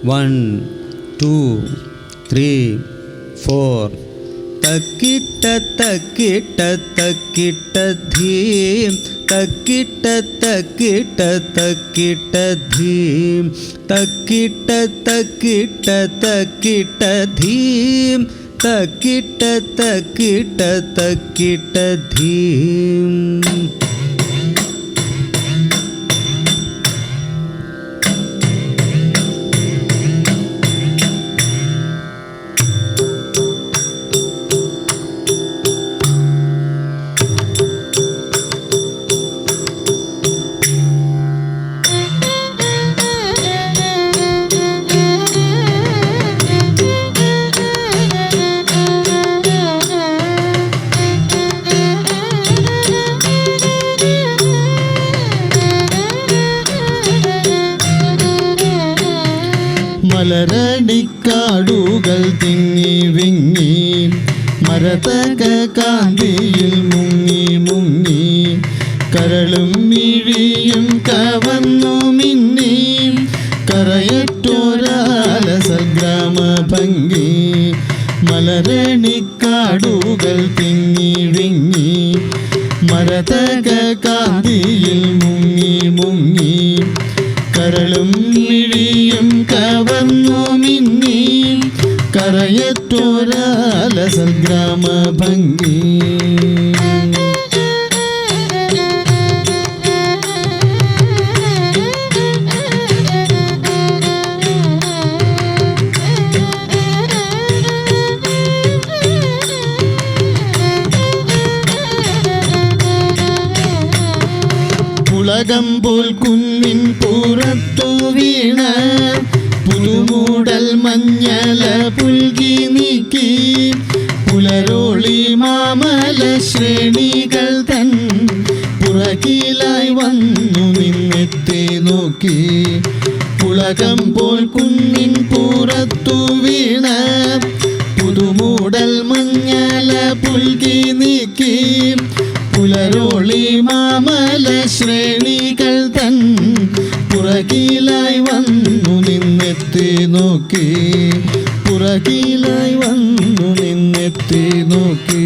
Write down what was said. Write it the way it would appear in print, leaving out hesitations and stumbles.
1 2 3 4 തക്കിട്ട തക്കിട്ട തക്കിട്ട ധീം തക്കിട്ട തക്കിട്ട തക്കിട്ട ധീം തക്കിട്ട തക്കിട്ട തക്കിട്ട ധീം തക്കിട്ട തക്കിട്ട തക്കിട്ട ധീം. മലരടിക്കാടുകൾ തിങ്ങി വിങ്ങി മരതക കാന്തിയിൽ മുങ്ങി മുങ്ങി കരളും മിഴിയും കവന്നു മിന്നി കരയറ്റോരാലസഗ്രാമ ഭംഗി. മലരണിക്കാടുകൾ തിങ്ങി വിങ്ങി മരതക കാന്തിയിൽ മുങ്ങി മുങ്ങി കരളും മിഴിയും കവന്നു മിന്നി കരയറ്റോരാലസഗ്രാമ ഭംഗി. പുളകമ്പോൾ കുന്നിൻ പുറത്തു വീണ പുതുമൂടൽ മഞ്ഞല പുൽകി നീക്കി പുലരോളി മാമല ശ്രേണികൾ തൻ പുറകിലായി വന്നു നിന്നെത്തി നോക്കി. പുളകമ്പോൾ കുന്നിൻ പുറത്തു വീണ പുതുമൂടൽ മഞ്ഞല പുൽകി നീക്കി പുലരോളി മാമല ശ്രേണികൾ തൻ പുറകിലായി വന്നു നിന്നെത്തി നോക്കി. പുറകിലായി വന്നു നിന്നെത്തി നോക്കി.